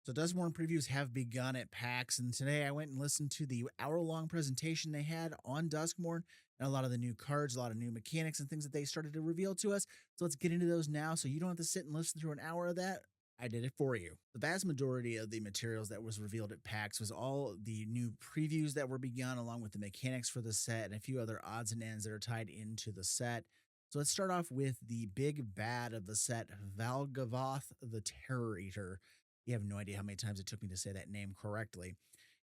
So Duskmourn previews have begun at PAX, and today I went and listened to the hour-long presentation they had on Duskmourn and a lot of the new cards, a lot of new mechanics and things that they started to reveal to us. So let's get into those now so you don't have to sit and listen through an hour of that. I did it for you. The vast majority of the materials that was revealed at PAX was all the new previews that were begun, along with the mechanics for the set and a few other odds and ends that are tied into the set. So let's start off with the big bad of the set, Valgavoth the Terror Eater. You have no idea how many times it took me to say that name correctly.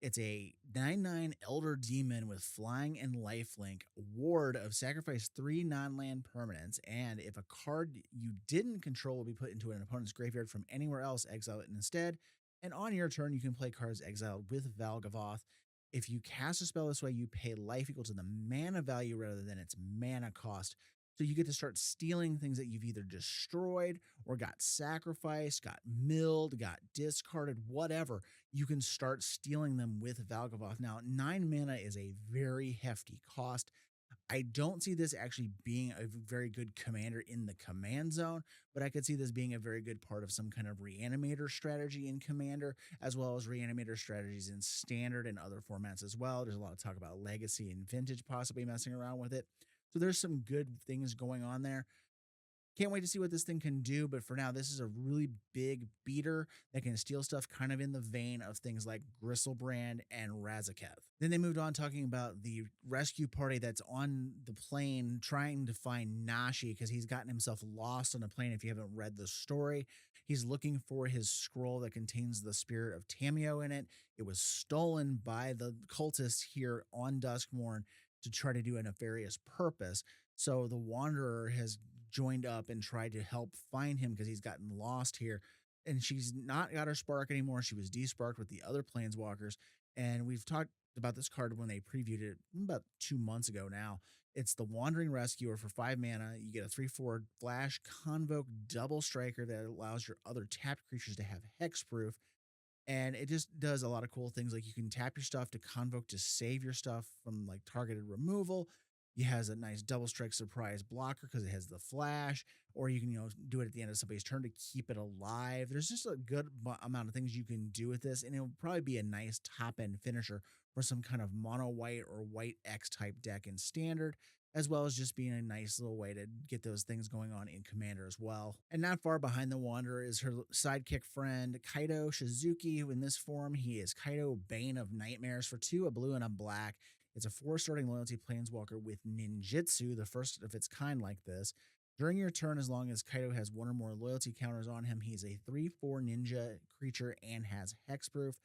It's a 9/9 Elder Demon with flying and lifelink, ward of sacrifice 3 non-land permanents, and if a card you didn't control will be put into an opponent's graveyard from anywhere else, exile it instead. And on your turn, you can play cards exiled with Valgavoth. If you cast a spell this way, you pay life equal to the mana value rather than its mana cost. So you get to start stealing things that you've either destroyed or got sacrificed, got milled, got discarded, whatever. You can start stealing them with Valgavoth. Now, 9 mana is a very hefty cost. I don't see this actually being a very good commander in the command zone, but I could see this being a very good part of some kind of reanimator strategy in commander, as well as reanimator strategies in standard and other formats as well. There's a lot of talk about legacy and vintage possibly messing around with it. So there's some good things going on there. Can't wait to see what this thing can do, but for now, this is a really big beater that can steal stuff kind of in the vein of things like Gristlebrand and Razaketh. Then they moved on talking about the rescue party that's on the plane trying to find Nashi because he's gotten himself lost on a plane. If you haven't read the story, he's looking for his scroll that contains the spirit of Tamio in it. It was stolen by the cultists here on Duskmourn to try to do a nefarious purpose. So the Wanderer has joined up and tried to help find him because he's gotten lost here. And she's not got her spark anymore. She was desparked with the other planeswalkers. And we've talked about this card when they previewed it about 2 months ago now. It's the Wandering Rescuer for 5 mana. You get a 3/4 flash convoke double striker that allows your other tapped creatures to have hexproof. And it just does a lot of cool things. Like you can tap your stuff to convoke to save your stuff from like targeted removal. It has a nice double strike surprise blocker because it has the flash, or you can, do it at the end of somebody's turn to keep it alive. There's just a good amount of things you can do with this, and it'll probably be a nice top end finisher for some kind of mono white or white X type deck in standard, as well as just being a nice little way to get those things going on in Commander as well. And not far behind the Wanderer is her sidekick friend, Kaido Shizuki, who in this form, he is Kaido Bane of Nightmares for 2, a blue and a black. It's a 4 starting loyalty planeswalker with ninjutsu, the first of its kind like this. During your turn, as long as Kaido has 1 or more loyalty counters on him, he's a 3/4 ninja creature and has hexproof.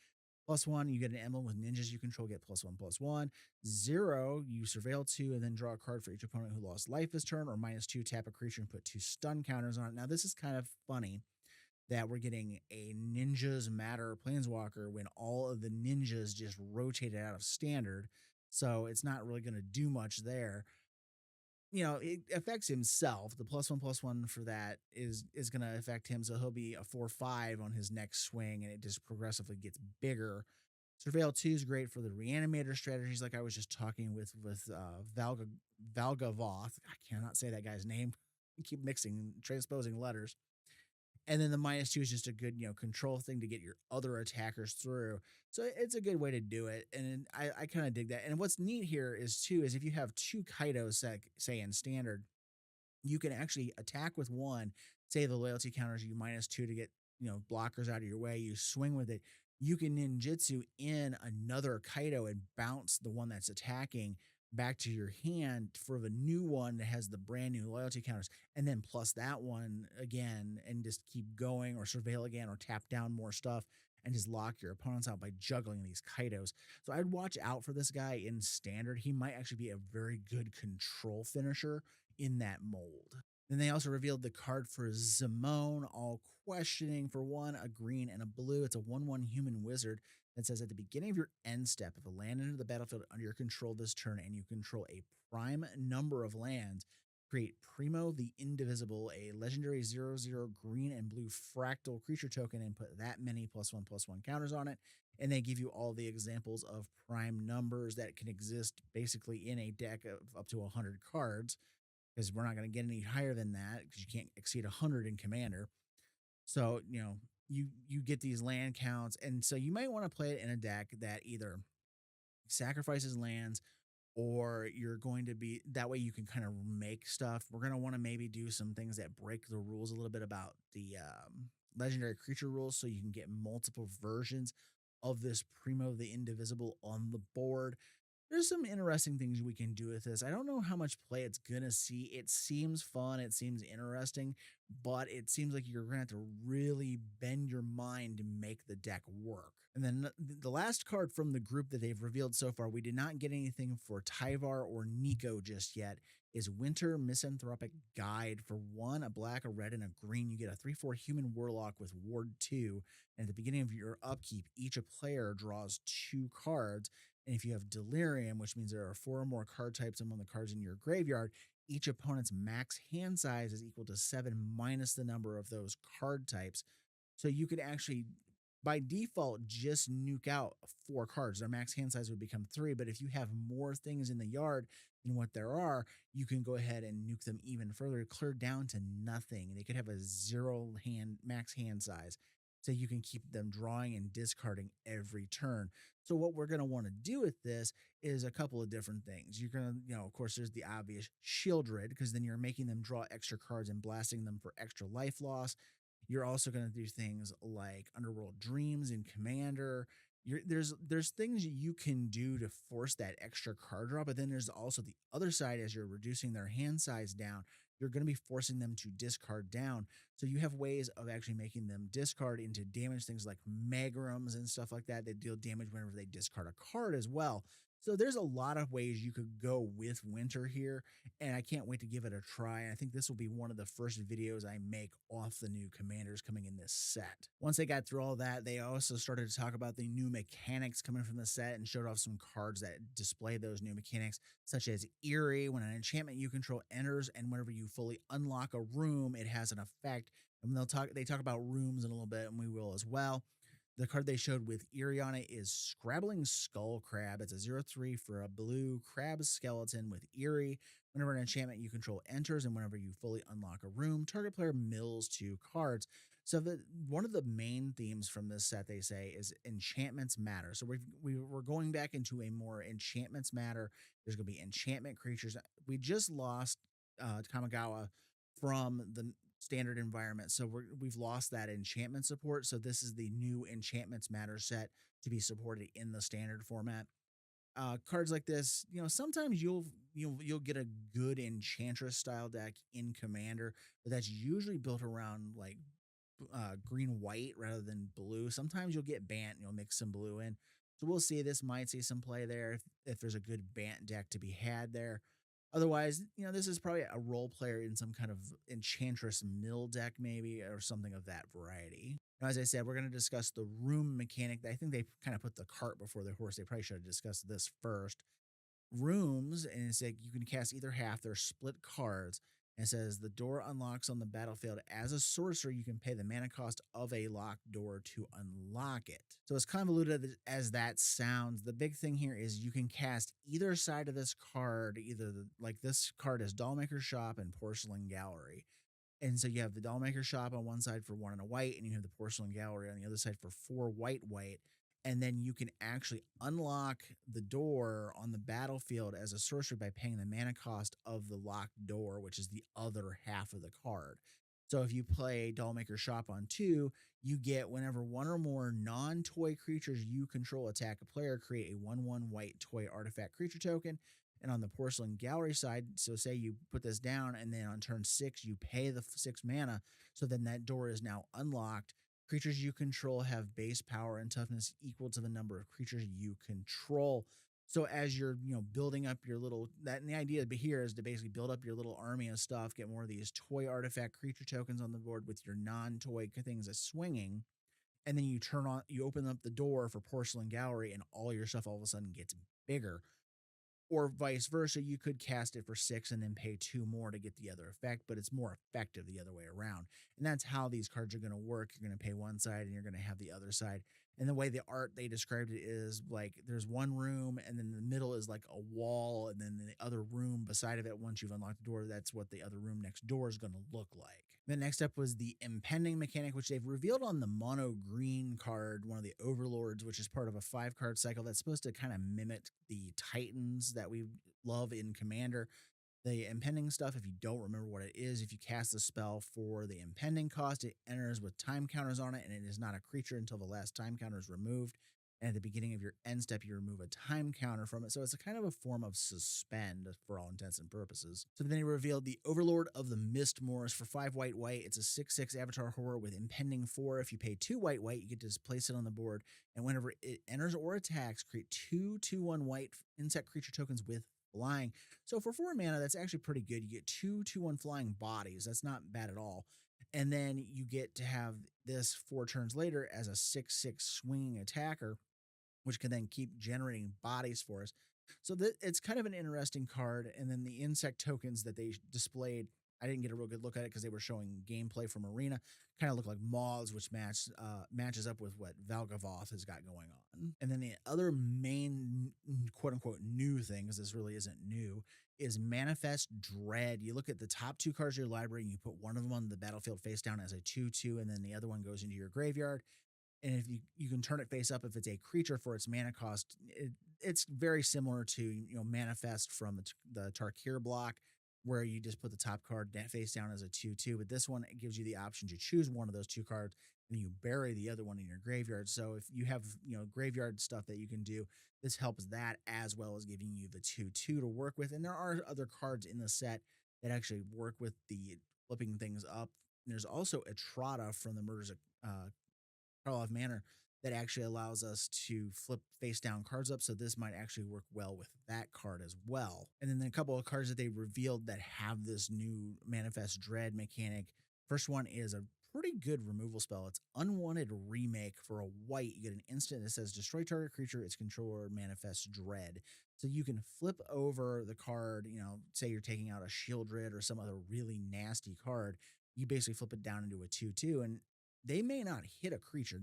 +1, you get an emblem with ninjas you control, get +1/+1. 0, you surveil 2 and then draw a card for each opponent who lost life this turn, or -2, tap a creature and put 2 stun counters on it. Now, this is kind of funny that we're getting a Ninjas Matter planeswalker when all of the ninjas just rotated out of standard. So it's not really going to do much there. It affects himself. The +1/+1 for that is going to affect him. So he'll be a 4/5 on his next swing, and it just progressively gets bigger. Surveil 2 is great for the reanimator strategies, like I was just talking with Valgavoth. I cannot say that guy's name. I keep mixing, transposing letters. And then the -2 is just a good, control thing to get your other attackers through. So it's a good way to do it. And I kind of dig that. And what's neat here is if you have 2 Kaidos, say in standard, you can actually attack with 1, say the loyalty counters you -2 to get, blockers out of your way. You swing with it. You can ninjutsu in another Kaido and bounce the one that's attacking back to your hand for the new one that has the brand new loyalty counters, and then plus that one again, and just keep going, or surveil again, or tap down more stuff and just lock your opponents out by juggling these Kaidos. So I'd watch out for this guy in standard. He might actually be a very good control finisher in that mold. Then they also revealed the card for Zimone, all questioning. For 1, a green and a blue. It's a 1/1 human wizard that says at the beginning of your end step, if a land entered the battlefield under your control this turn and you control a prime number of lands, create Primo the Indivisible, a legendary 0/0 green and blue fractal creature token, and put that many +1/+1 counters on it. And they give you all the examples of prime numbers that can exist basically in a deck of up to 100 cards, because we're not going to get any higher than that because you can't exceed 100 in Commander. So, you get these land counts, and so you might want to play it in a deck that either sacrifices lands, or you're going to be that way you can kind of make stuff. We're going to want to maybe do some things that break the rules a little bit about the legendary creature rules, so you can get multiple versions of this Primo the Indivisible on the board. There's some interesting things we can do with this. I don't know how much play it's gonna see. It seems fun, it seems interesting, but it seems like you're gonna have to really bend your mind to make the deck work. And then the last card from the group that they've revealed so far, we did not get anything for Tyvar or Nico just yet, is Winter Misanthropic Guide. For one, a black, a red, and a green. You get a 3/4 human warlock with Ward 2. And at the beginning of your upkeep, each player draws 2 cards. And if you have Delirium, which means there are 4 or more card types among the cards in your graveyard, each opponent's max hand size is equal to 7 minus the number of those card types. So you could actually, by default, just nuke out 4 cards. Their max hand size would become 3. But if you have more things in the yard than what there are, you can go ahead and nuke them even further, clear down to nothing. They could have a 0 max hand size. So you can keep them drawing and discarding every turn. So what we're going to want to do with this is a couple of different things. You're going to, of course, there's the obvious Shieldred, because then you're making them draw extra cards and blasting them for extra life loss. You're also going to do things like Underworld Dreams and Commander. There's things you can do to force that extra card draw, but then there's also the other side. As you're reducing their hand size down, you're going to be forcing them to discard down. So you have ways of actually making them discard into damage, things like Magrams and stuff like that deal damage whenever they discard a card as well. So there's a lot of ways you could go with Winter here, and I can't wait to give it a try. I think this will be one of the first videos I make off the new commanders coming in this set. Once they got through all that, they also started to talk about the new mechanics coming from the set and showed off some cards that display those new mechanics, such as Eerie. When an enchantment you control enters, and whenever you fully unlock a room, it has an effect. And they talk about rooms in a little bit, and we will as well. The card they showed with Eerie on it is Scrabbling Skull Crab. It's a 0/3 for a blue crab skeleton with Eerie. Whenever an enchantment you control enters, and whenever you fully unlock a room, target player mills 2 cards. So one of the main themes from this set, they say, is enchantments matter. So we're going back into a more enchantments matter. There's going to be enchantment creatures. We just lost Kamigawa from the standard environment, so we've lost that enchantment support. So this is the new enchantments matter set to be supported in the standard format. Cards like this, sometimes you'll get a good enchantress style deck in Commander, but that's usually built around like green white rather than blue. Sometimes you'll get Bant and you'll mix some blue in. So we'll see. This might see some play there if there's a good Bant deck to be had there. Otherwise, this is probably a role player in some kind of enchantress mill deck, maybe, or something of that variety. Now, as I said, we're going to discuss the room mechanic. I think they kind of put the cart before the horse. They probably should have discussed this first. Rooms, and it's like you can cast either half. They're split cards. And it says the door unlocks on the battlefield. As a sorcerer, you can pay the mana cost of a locked door to unlock it. So as convoluted as that sounds, the big thing here is you can cast either side of this card. Like this card is Dollmaker's Shop and Porcelain Gallery. And so you have the Dollmaker Shop on one side for 1 and a white, and you have the Porcelain Gallery on the other side for 4 white. And then you can actually unlock the door on the battlefield as a sorcery by paying the mana cost of the locked door, which is the other half of the card. So if you play Dollmaker Shop on 2, you get whenever 1 or more non-toy creatures you control attack a player, create a 1/1 white toy artifact creature token. And on the Porcelain Gallery side, so say you put this down and then on turn 6, you pay the 6 mana. So then that door is now unlocked. Creatures you control have base power and toughness equal to the number of creatures you control. So as you're, building up your and the idea here is to basically build up your little army of stuff, get more of these toy artifact creature tokens on the board with your non-toy things as swinging. And then you open up the door for Porcelain Gallery and all your stuff all of a sudden gets bigger. Or vice versa, you could cast it for 6 and then pay 2 more to get the other effect, but it's more effective the other way around. And that's how these cards are going to work. You're going to pay one side and you're going to have the other side. And the way the art they described it is like there's one room and then the middle is like a wall, and then the other room beside of it, once you've unlocked the door, that's what the other room next door is going to look like. Then next up was the impending mechanic, which they've revealed on the mono green card, one of the overlords, which is part of a 5 card cycle that's supposed to kind of mimic the Titans that we love in Commander. The impending stuff, if you don't remember what it is, if you cast the spell for the impending cost, it enters with time counters on it, and it is not a creature until the last time counter is removed. And at the beginning of your end step, you remove a time counter from it. So it's a kind of a form of suspend for all intents and purposes. So then he revealed the Overlord of the Mistmourns for 5 white white. It's a 6/6 Avatar horror with impending 4. If you pay 2 white white, you get to just place it on the board. And whenever it enters or attacks, create 2/2/1 white insect creature tokens with flying. So for 4 mana, that's actually pretty good. You get 2/2/1 flying bodies. That's not bad at all. And then you get to have this 4 turns later as a 6/6 swinging attacker, which can then keep generating bodies for us. So it's kind of an interesting card. And then the insect tokens that they displayed, I didn't get a real good look at it because they were showing gameplay from Arena. Kind of look like moths, which matches up with what Valgavoth has got going on. And then the other main quote unquote new thing, because this really isn't new, is Manifest Dread. You look at the top 2 cards of your library and you put one of them on the battlefield face down as a 2/2, and then the other one goes into your graveyard. And if you can turn it face up if it's a creature for its mana cost. It's very similar to Manifest from the Tarkir block, where you just put the top card face down as a 2/2. But this one, it gives you the option to choose one of those 2 cards and you bury the other one in your graveyard. So if you have graveyard stuff that you can do, this helps that as well as giving you the 2/2 to work with. And there are other cards in the set that actually work with the flipping things up. And there's also Etrata from the Murders of Karlov Manor that actually allows us to flip face down cards up. So this might actually work well with that card as well. And then a couple of cards that they revealed that have this new Manifest Dread mechanic. First one is a pretty good removal spell. It's Unwanted Remake for a white. You get an instant that says destroy target creature, its controller Manifest Dread. So you can flip over the card, say you're taking out a Shieldred or some other really nasty card. You basically flip it down into a 2/2, and they may not hit a creature.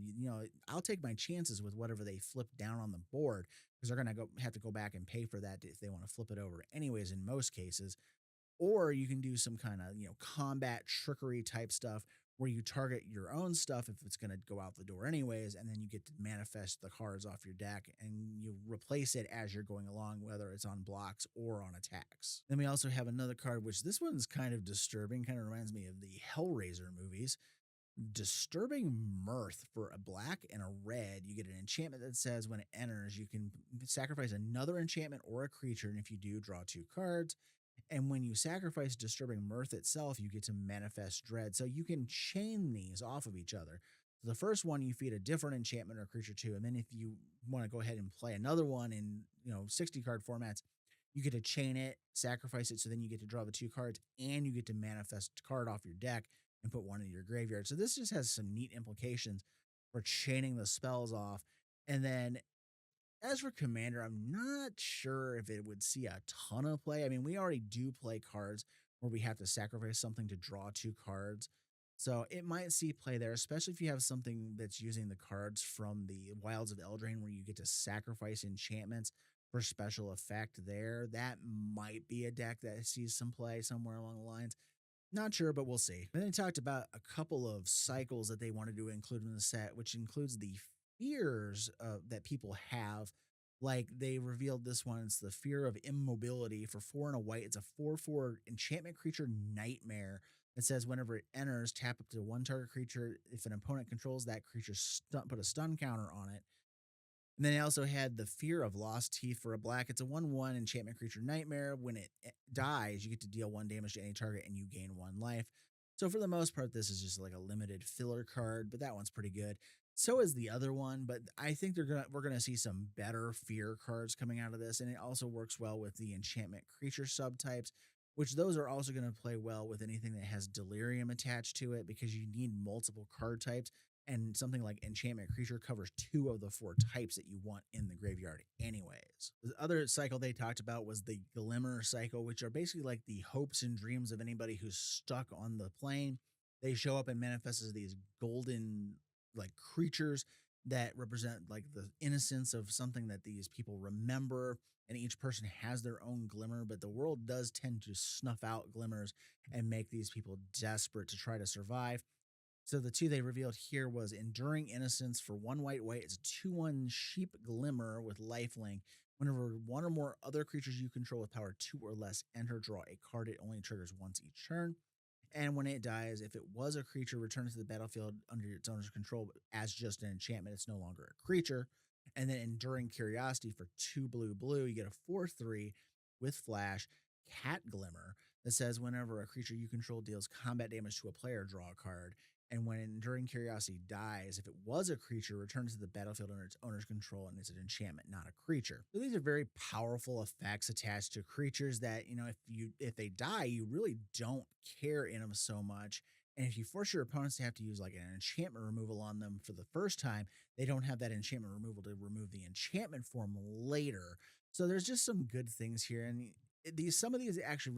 I'll take my chances with whatever they flip down on the board, because they're going to have to go back and pay for that if they want to flip it over anyways in most cases. Or you can do some kind of, combat trickery type stuff where you target your own stuff if it's going to go out the door anyways, and then you get to manifest the cards off your deck and you replace it as you're going along, whether it's on blocks or on attacks. Then we also have another card, which this one's kind of disturbing, kind of reminds me of the Hellraiser movies. Disturbing Mirth for a black and a red. You get an enchantment that says when it enters, you can sacrifice another enchantment or a creature, and if you do, draw 2 cards. And when you sacrifice Disturbing Mirth itself, you get to Manifest Dread. So you can chain these off of each other. So the first one, you feed a different enchantment or creature to, and then if you want to go ahead and play another one in 60 card formats, you get to chain it, sacrifice it, so then you get to draw the 2 cards, and you get to manifest a card off your deck and put one in your graveyard. So this just has some neat implications for chaining the spells off. And then as for Commander, I'm not sure if it would see a ton of play. I mean, we already do play cards where we have to sacrifice something to draw 2 cards. So it might see play there, especially if you have something that's using the cards from the Wilds of Eldraine where you get to sacrifice enchantments for special effect there. That might be a deck that sees some play somewhere along the lines. Not sure, but we'll see. And then they talked about a couple of cycles that they wanted to include in the set, which includes the fears that people have. Like they revealed this one, it's the Fear of Immobility for 4 and a white. It's a 4/4 enchantment creature nightmare that says whenever it enters, tap up to 1 target creature. If an opponent controls that creature, put a stun counter on it. And then I also had the Fear of Lost Teeth for a black. It's a 1/1 enchantment creature nightmare. When it dies, you get to deal 1 damage to any target and you gain 1 life. So for the most part, this is just like a limited filler card, but that one's pretty good. So is the other one, but I think we're gonna see some better fear cards coming out of this, and it also works well with the enchantment creature subtypes, which those are also going to play well with anything that has delirium attached to it, because you need multiple card types. And something like enchantment creature covers 2 of the 4 types that you want in the graveyard anyways. The other cycle they talked about was the Glimmer cycle, which are basically like the hopes and dreams of anybody who's stuck on the plane. They show up and manifest as these golden like creatures that represent like the innocence of something that these people remember. And each person has their own glimmer, but the world does tend to snuff out glimmers and make these people desperate to try to survive. So the two they revealed here was Enduring Innocence for one white. It's a 2/1 sheep glimmer with lifelink. Whenever one or more other creatures you control with power 2 or less enter, draw a card. It only triggers once each turn. And when it dies, if it was a creature, return it to the battlefield under its owner's control as just an enchantment. It's no longer a creature. And then Enduring Curiosity for 2 blue. You get a 4/3 with flash cat glimmer that says whenever a creature you control deals combat damage to a player, draw a card. And when Enduring Curiosity dies, if it was a creature, return it to the battlefield under its owner's control, and it's an enchantment, not a creature. So these are very powerful effects attached to creatures that, if they die, you really don't care in them so much. And if you force your opponents to have to use like an enchantment removal on them for the first time, they don't have that enchantment removal to remove the enchantment form later. So there's just some good things here, and some of these actually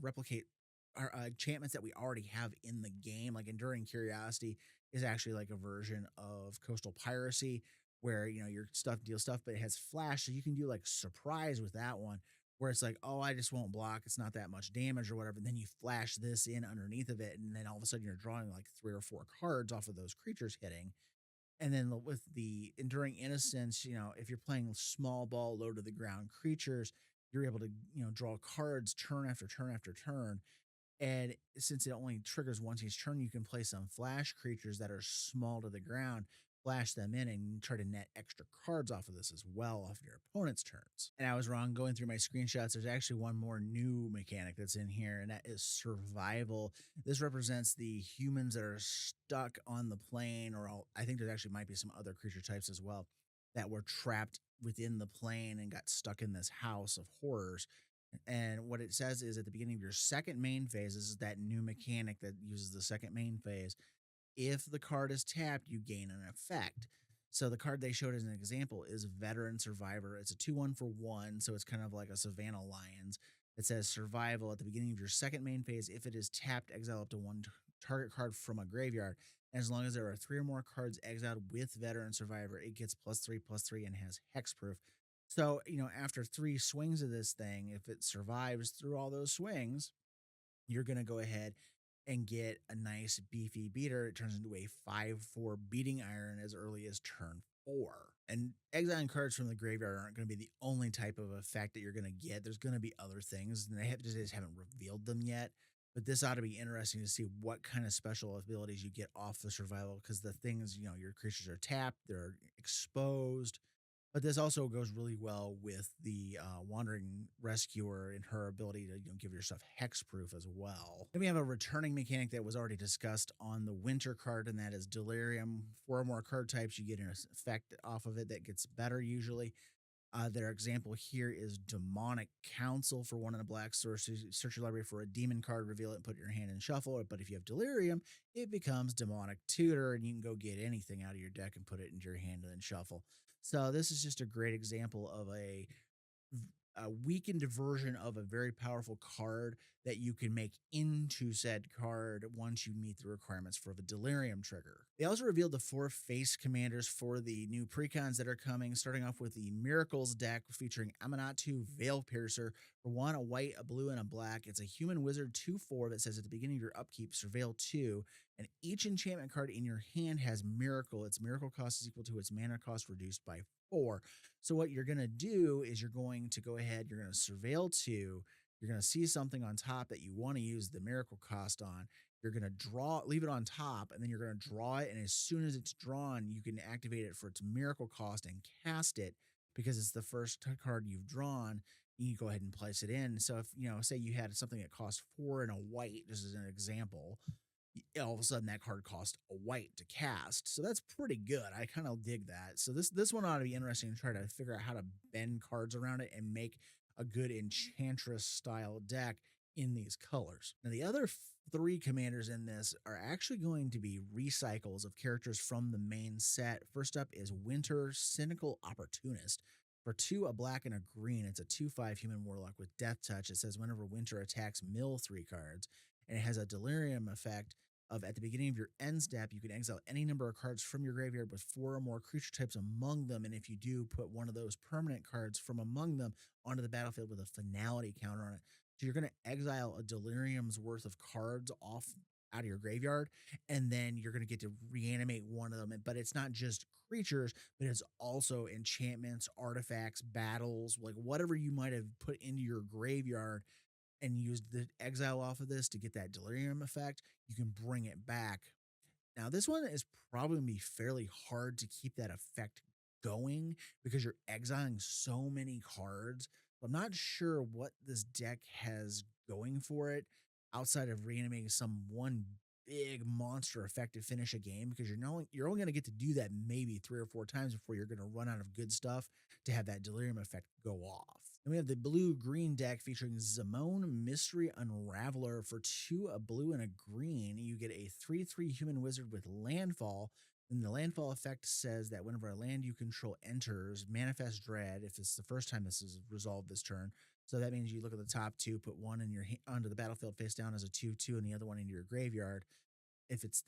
replicate are enchantments that we already have in the game. Like Enduring Curiosity is actually like a version of Coastal Piracy, where your stuff deals stuff, but it has flash, so you can do like surprise with that one, where it's like, oh, I just won't block, it's not that much damage or whatever. And then you flash this in underneath of it, and then all of a sudden you're drawing like 3 or 4 cards off of those creatures hitting. And then with the Enduring Innocence, if you're playing small ball, low to the ground creatures, you're able to draw cards turn after turn after turn. And since it only triggers once each turn, you can play some flash creatures that are small to the ground, flash them in, and try to net extra cards off of this as well off your opponent's turns. And I was wrong going through my screenshots. There's actually one more new mechanic that's in here, and that is survival. This represents the humans that are stuck on the plane, or I think there actually might be some other creature types as well that were trapped within the plane and got stuck in this house of horrors. And what it says is at the beginning of your second main phase, this is that new mechanic that uses the second main phase. If the card is tapped, you gain an effect. So the card they showed as an example is Veteran Survivor. It's a 2/1 for 1, so it's kind of like a Savannah Lions. It says Survival at the beginning of your second main phase. If it is tapped, exile up to one target card from a graveyard. And as long as there are 3 or more cards exiled with Veteran Survivor, it gets +3/+3 and has hexproof. So, after 3 swings of this thing, if it survives through all those swings, you're going to go ahead and get a nice beefy beater. It turns into a 5/4 beating iron as early as turn 4. And exiling cards from the graveyard aren't going to be the only type of effect that you're going to get. There's going to be other things, and they just haven't revealed them yet. But this ought to be interesting to see what kind of special abilities you get off the survival, because the things, your creatures are tapped, they're exposed, but this also goes really well with the Wandering Rescuer and her ability to give your stuff hexproof as well. Then we have a returning mechanic that was already discussed on the Winter card, and that is Delirium. 4 or more card types, you get an effect off of it that gets better usually. Their example here is Demonic Council for 1 and a black. Search your library for a demon card, reveal it, and put it in your hand and shuffle it. But if you have Delirium, it becomes Demonic Tutor, and you can go get anything out of your deck and put it into your hand and then shuffle. So this is just a great example of a weakened version of a very powerful card that you can make into said card once you meet the requirements for the Delirium trigger. They also revealed the 4 face commanders for the new precons that are coming, starting off with the Miracles deck featuring Amanatu Veil Piercer for 1, a white, a blue, and a black. It's a human wizard 2/4 that says at the beginning of your upkeep, surveil 2, and each enchantment card in your hand has Miracle. Its Miracle cost is equal to its mana cost reduced by 4. So what you're going to do is you're going to go ahead, you're going to surveil 2, you're going to see something on top that you want to use the Miracle cost on. You're going to leave it on top, and then you're going to draw it. And as soon as it's drawn, you can activate it for its Miracle cost and cast it because it's the first card you've drawn. You go ahead and place it in. So if, say you had something that cost 4 and a white, just as an example, all of a sudden that card cost a white to cast. So that's pretty good. I kind of dig that. So this one ought to be interesting to try to figure out how to bend cards around it and make a good Enchantress style deck in these colors. Now the other 3 commanders in this are actually going to be recycles of characters from the main set. First up is Winter Cynical Opportunist. For 2, a black and a green, it's a 2/5 human warlock with Death Touch. It says whenever Winter attacks, mill 3 cards. And it has a Delirium effect of at the beginning of your end step, you can exile any number of cards from your graveyard with four or more creature types among them. And if you do, put one of those permanent cards from among them onto the battlefield with a finality counter on it. So you're going to exile a delirium's worth of cards off out of your graveyard, and then you're going to get to reanimate one of them. But it's not just creatures, but it's also enchantments, artifacts, battles, like whatever you might have put into your graveyard and used the exile off of this to get that delirium effect. You can bring it back. Now, this one is probably going to be fairly hard to keep that effect going because you're exiling so many cards. I'm not sure what this deck has going for it outside of reanimating some one big monster effect to finish a game, because you're only going to get to do that maybe 3 or 4 times before you're going to run out of good stuff to have that delirium effect go off. And we have the blue-green deck featuring Duskmourn Mystery Unraveler for 2, a blue and a green. You get a 3/3 human wizard with landfall. And the landfall effect says that whenever a land you control enters, manifest dread, if it's the first time this is resolved this turn. So that means you look at the top two, put one in your onto the battlefield face down as a 2/2, and the other one into your graveyard. If it's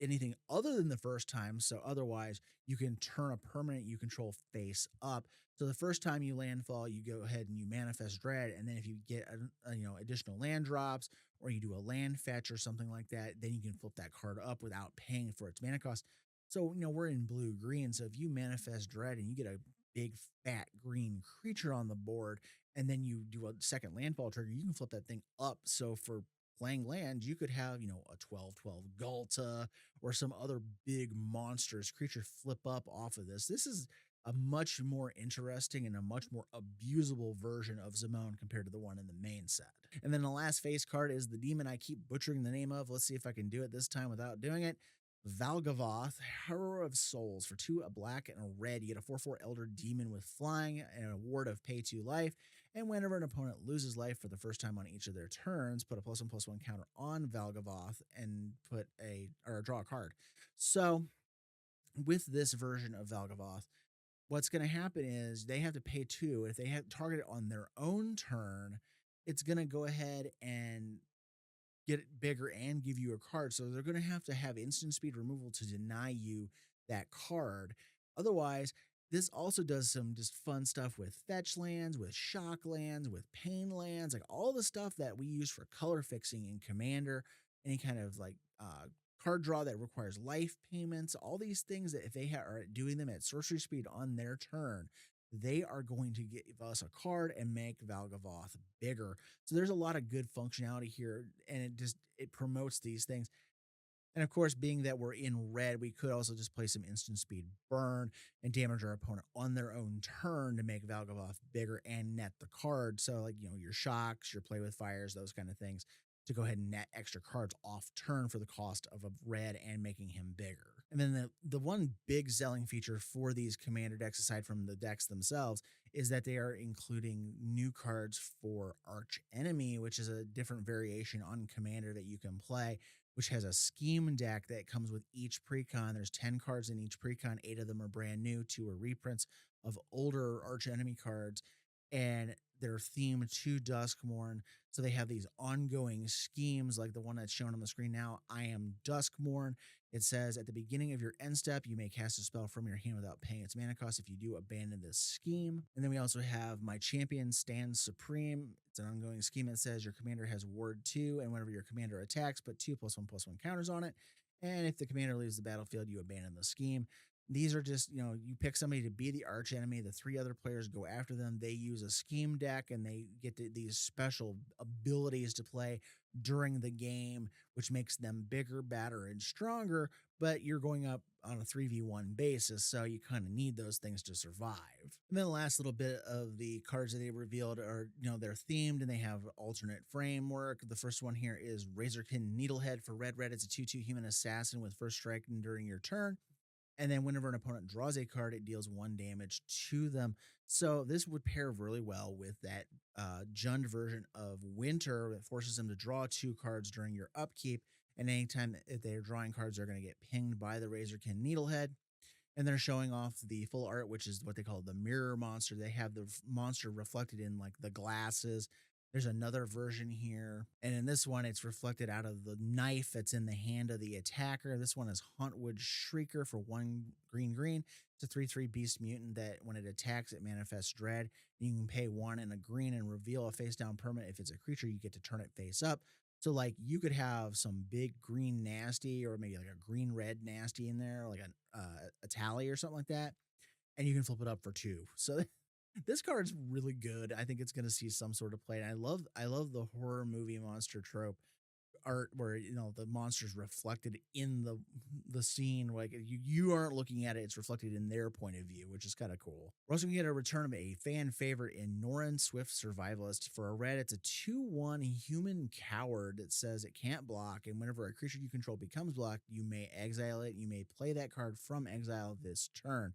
anything other than the first time. So otherwise, you can turn a permanent you control face up. So the first time you landfall, you go ahead and you manifest dread, and then if you get additional land drops, or you do a land fetch or something like that, then you can flip that card up without paying for its mana cost. So we're in blue green. So if you manifest dread and you get a big fat green creature on the board, and then you do a second landfall trigger, you can flip that thing up. So for playing land, you could have, a 12/12 Gulta or some other big monstrous creature flip up off of this. This is a much more interesting and a much more abusable version of Duskmourn compared to the one in the main set. And then the last face card is the demon I keep butchering the name of. Let's see if I can do it this time without doing it. Valgavoth, Horror of Souls. For 2, a black and a red, you get a 4/4 Elder Demon with flying and a ward of pay 2 life. And whenever an opponent loses life for the first time on each of their turns, put a +1/+1 counter on Valgavoth and draw a card. So with this version of Valgavoth, what's going to happen is they have to pay 2. If they have target it on their own turn, it's going to go ahead and get it bigger and give you a card. So they're going to have instant speed removal to deny you that card. Otherwise, this also does some just fun stuff with fetch lands, with shock lands, with pain lands, like all the stuff that we use for color fixing in Commander, any kind of card draw that requires life payments, all these things that if they are doing them at sorcery speed on their turn, they are going to give us a card and make Valgavoth bigger. So there's a lot of good functionality here, and it promotes these things. And of course, being that we're in red, we could also just play some instant speed burn and damage our opponent on their own turn to make Valgavoth bigger and net the card. So your shocks, your play with fires, those kind of things, to go ahead and net extra cards off turn for the cost of a red and making him bigger. And then the one big selling feature for these commander decks, aside from the decks themselves, is that they are including new cards for Arch Enemy, which is a different variation on Commander that you can play, which has a scheme deck that comes with each precon. There's 10 cards in each precon. 8 of them are brand new. 2 are reprints of older Arch Enemy cards, and they're themed to Duskmourn. So they have these ongoing schemes like the one that's shown on the screen now. I am Duskmourn. It says at the beginning of your end step, you may cast a spell from your hand without paying its mana cost. If you do, abandon this scheme. And then we also have My Champion Stands Supreme. It's an ongoing scheme that says your commander has ward 2, and whenever your commander attacks, put 2 +1/+1 counters on it. And if the commander leaves the battlefield, you abandon the scheme. These are just, you pick somebody to be the arch enemy. The 3 other players go after them. They use a scheme deck, and they get these special abilities to play during the game, which makes them bigger, badder, and stronger. But you're going up on a 3v1 basis, so you kind of need those things to survive. And then the last little bit of the cards that they revealed are, they're themed and they have alternate framework. The first one here is Razorkin Needlehead for red. It's a 2/2 human assassin with first strike during your turn. And then whenever an opponent draws a card, it deals 1 damage to them. So this would pair really well with that Jund version of Winter that forces them to draw 2 cards during your upkeep. And anytime that they're drawing cards, they're going to get pinged by the Razorkin Needlehead. And they're showing off the full art, which is what they call the mirror monster. They have the monster reflected in the glasses. There's another version here, and in this one, it's reflected out of the knife that's in the hand of the attacker. This one is Huntwood Shrieker for 1 green. It's a 3/3 beast mutant that when it attacks, it manifests dread. You can pay 1 and a green and reveal a face down permanent. If it's a creature, you get to turn it face up. So, like, you could have some big green nasty or maybe like a green red nasty in there, like a tally or something like that, and you can flip it up for 2. So this card's really good. I think it's going to see some sort of play. And I love the horror movie monster trope art where the monster's reflected in the scene. Like you aren't looking at it, it's reflected in their point of view, which is kind of cool. We're also gonna get a return of a fan favorite in Norin Swift Survivalist. For a red, it's a 2/1 human coward that says it can't block, and whenever a creature you control becomes blocked, you may exile it. You may play that card from exile this turn.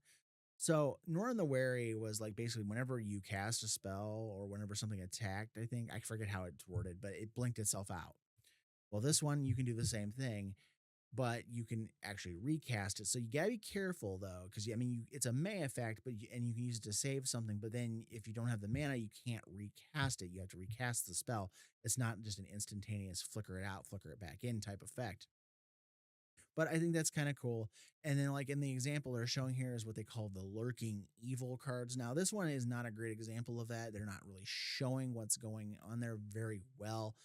So Norn the Wary was like basically whenever you cast a spell or whenever something attacked, I think I forget how it's worded, but it blinked itself out. Well, this one you can do the same thing, but you can actually recast it. So you gotta be careful though, because I mean it's a May effect, but and you can use it to save something. But then if you don't have the mana, you can't recast it. You have to recast the spell. It's not just an instantaneous flicker it out, flicker it back in type effect. But I think that's kind of cool. And then, like in the example they're showing here, is what they call the lurking evil cards. Now, this one is not a great example of that. They're not really showing what's going on there very well.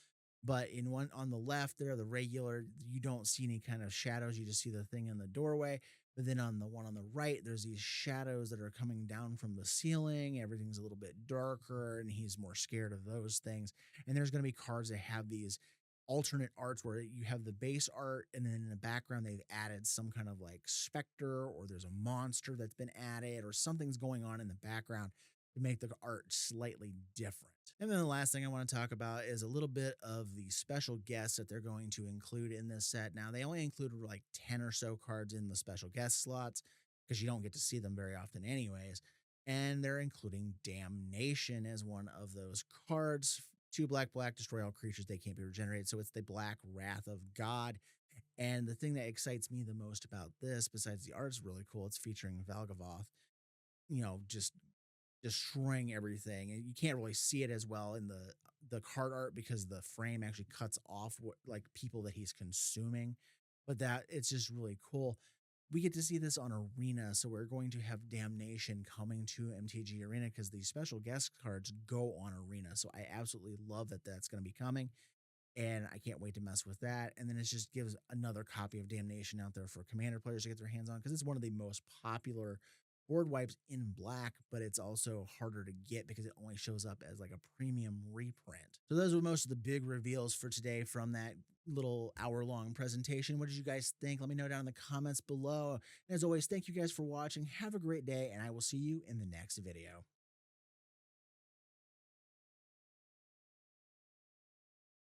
But in one on the left there, the regular, you don't see any kind of shadows. You just see the thing in the doorway. But then on the one on the right, there's these shadows that are coming down from the ceiling. Everything's a little bit darker, and he's more scared of those things. And there's going to be cards that have these alternate arts where you have the base art, and then in the background they've added some kind of like specter, or there's a monster that's been added, or something's going on in the background to make the art slightly different. And then the last thing I want to talk about is a little bit of the special guests that they're going to include in this set. Now, they only include like 10 or so cards in the special guest slots because you don't get to see them very often anyways. And they're including Damnation as one of those cards. 2 black, destroy all creatures, they can't be regenerated. So it's the Black Wrath of God. And the thing that excites me the most about this, besides the art's really cool, it's featuring Valgavoth, just destroying everything. And you can't really see it as well in the card art because the frame actually cuts off what like people that he's consuming. But that it's just really cool. We get to see this on Arena, so we're going to have Damnation coming to MTG Arena because these special guest cards go on Arena. So I absolutely love that that's going to be coming, and I can't wait to mess with that. And then it just gives another copy of Damnation out there for Commander players to get their hands on because it's one of the most popular board wipes in black, but it's also harder to get because it only shows up as like a premium reprint. So those were most of the big reveals for today from that little hour-long presentation. What did you guys think? Let me know down in the comments below. And as always, thank you guys for watching. Have a great day, and I will see you in the next video.